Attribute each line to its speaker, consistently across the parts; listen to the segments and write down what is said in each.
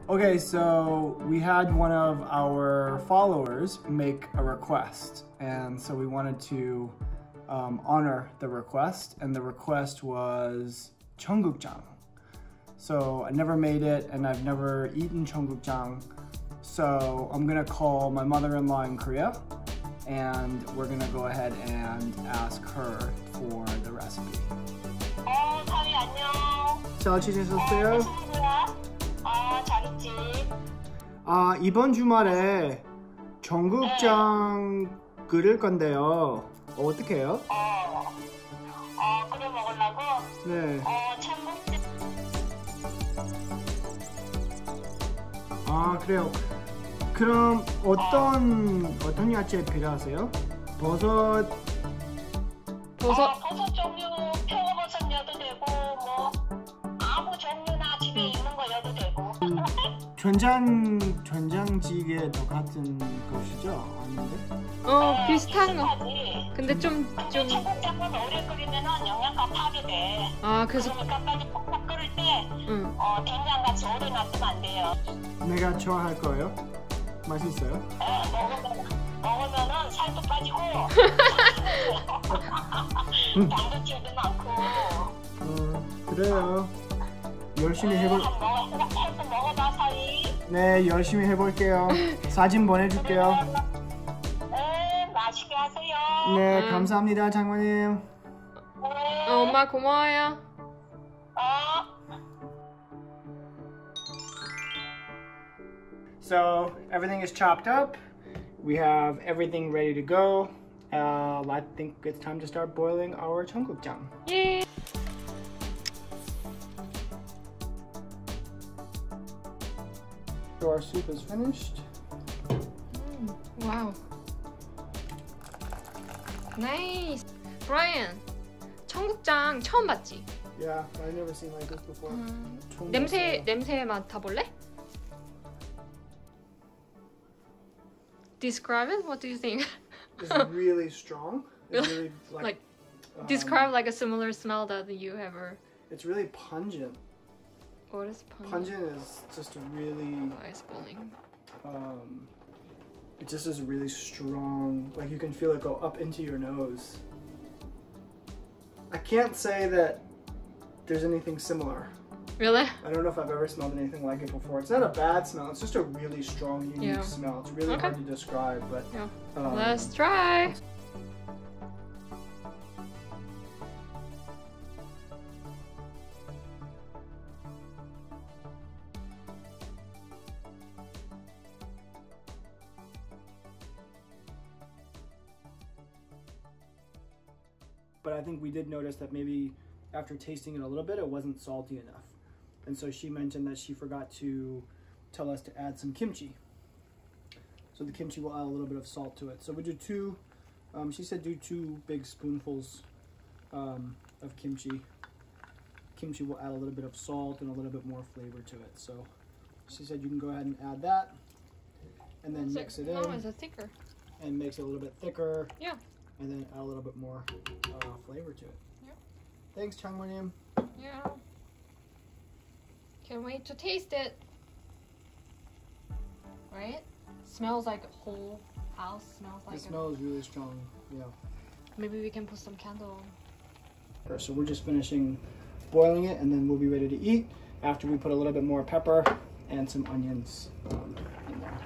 Speaker 1: Okay, so we had one of our followers make a request, and so we wanted to honor the request, and the request was 청국장. So I never made it, and I've never eaten 청국장, so I'm gonna call my mother-in-law in Korea, and we're gonna go ahead and ask her for the recipe.
Speaker 2: 사위 안녕.
Speaker 1: 잘 지내셨어요?
Speaker 2: 잘했지.
Speaker 1: 이번 주말에 청국장 끓일 건데요. 어떻게 해요?
Speaker 2: 끓여 먹으려고?
Speaker 1: 네.
Speaker 2: 청국장.
Speaker 1: 그래요. 그럼 어떤 야채 필요하세요? 버섯
Speaker 2: 종류, 표고버섯 넣어도 되고, 뭐 아무 종류나 집에 있는 거 넣어도 되고.
Speaker 1: 된장찌개 똑같은 것이죠? 아닌데?
Speaker 3: 비슷한 거. 근데 좀
Speaker 2: 청국장은 오래 끓이면 영양가 파괴돼.
Speaker 3: 그래서
Speaker 2: 그러니까 빨리 볶아 끓일 때 된장같이 오래 놔두면 안 돼요.
Speaker 1: 내가 좋아할 거예요? 맛있어요?
Speaker 2: 먹으면은 살도 빠지고 단백질도 많고.
Speaker 1: 그래요. 열심히
Speaker 2: 먹어봐 사위.
Speaker 1: 네, 열심히 해볼게요. 사진 보내줄게요.
Speaker 2: 네, 맛있게 하세요.
Speaker 1: 네, 감사합니다, 장모님.
Speaker 3: 엄마 고마워요.
Speaker 1: So everything is chopped up. We have everything ready to go. I think it's time to start boiling our 청국장.
Speaker 3: Yay!
Speaker 1: So our soup is finished.
Speaker 3: Wow. Nice. Brian, 청국장 처음 봤지?
Speaker 1: Yeah, I've never seen like this before.
Speaker 3: 냄새 맡아볼래? Describe it. What do you think?
Speaker 1: It's really strong. It's really
Speaker 3: like describe like a similar smell that you ever.
Speaker 1: It's really pungent.
Speaker 3: What is pungent?
Speaker 1: Pungent is just a really.
Speaker 3: Ice bowling.
Speaker 1: It just is really strong. Like you can feel it go up into your nose. I can't say that there's anything similar.
Speaker 3: Really?
Speaker 1: I don't know if I've ever smelled anything like it before. It's not a bad smell. It's just a really strong, unique smell. It's really hard to describe, but
Speaker 3: let's try.
Speaker 1: But I think we did notice that maybe after tasting it a little bit, it wasn't salty enough. And so she mentioned that she forgot to tell us to add some kimchi. So the kimchi will add a little bit of salt to it. So we do she said do 2 big spoonfuls of kimchi. Kimchi will add a little bit of salt and a little bit more flavor to it. So she said you can go ahead and add that and then mix it in.
Speaker 3: No, it's thicker.
Speaker 1: And makes it a little bit thicker.
Speaker 3: Yeah.
Speaker 1: And then add a little bit more flavor to it.
Speaker 3: Yeah.
Speaker 1: Thanks, Changwon-nim.
Speaker 3: Yeah. Can't wait to taste it. Right? Smells like a whole house. Smells like.
Speaker 1: The smell is really strong. Yeah.
Speaker 3: Maybe we can put some candle on.
Speaker 1: So we're just finishing boiling it, and then we'll be ready to eat after we put a little bit more pepper and some onions in there.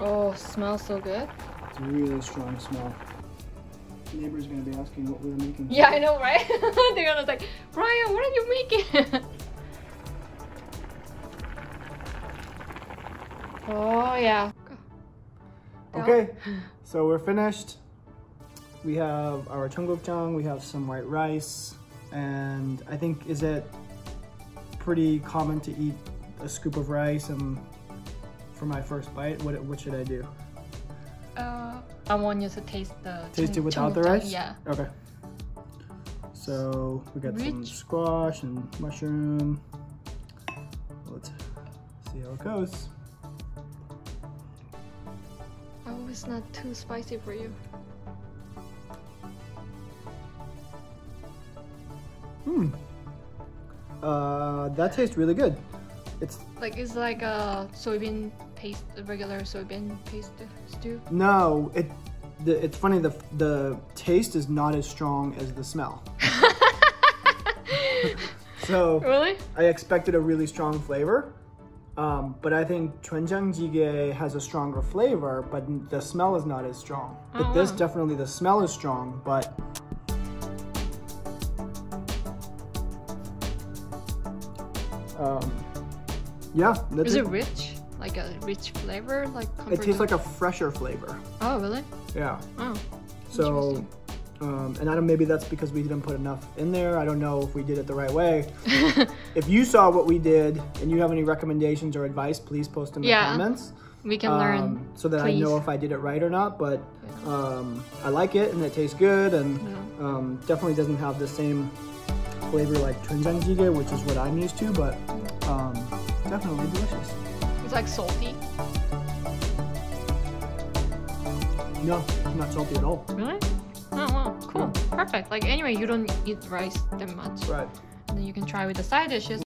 Speaker 3: Oh, smells so good.
Speaker 1: It's a really strong smell. The neighbor's gonna be asking what we were making.
Speaker 3: Yeah, I know, right? They're gonna like, Brian, what are you making? Oh yeah.
Speaker 1: Okay, so we're finished. We have our 청국장, we have some white rice, and I think, is it pretty common to eat a scoop of rice and for my first bite? What should I do?
Speaker 3: I want you to taste
Speaker 1: it without the rice?
Speaker 3: Yeah.
Speaker 1: Okay. So we got some squash and mushroom. Let's see how it goes.
Speaker 3: I hope it's not too spicy for you.
Speaker 1: That tastes really good. It's
Speaker 3: like a soybean paste, a regular soybean paste stew.
Speaker 1: no, it's funny. The taste is not as strong as the smell. So
Speaker 3: Really?
Speaker 1: I expected a really strong flavor, but I think Cheonggukjang Ingredient has a stronger flavor, but the smell is not as strong. But this definitely, the smell is strong, but yeah.
Speaker 3: Is it rich? Like a rich flavor? Like
Speaker 1: It tastes like a fresher flavor.
Speaker 3: Oh, really?
Speaker 1: Yeah.
Speaker 3: Oh.
Speaker 1: So, and I don't. Maybe that's because we didn't put enough in there. I don't know if we did it the right way. If you saw what we did and you have any recommendations or advice, please post in the comments.
Speaker 3: We can learn.
Speaker 1: So that I know if I did it right or not. But I like it and it tastes good and definitely doesn't have the same flavor like Cheonggukjang Ingredient, which is what I'm used to. But definitely delicious.
Speaker 3: It's like salty.
Speaker 1: No, not salty at all.
Speaker 3: Really? Oh, wow. Cool. Perfect. Like, anyway, you don't eat rice that much.
Speaker 1: Right.
Speaker 3: And then you can try with the side dishes.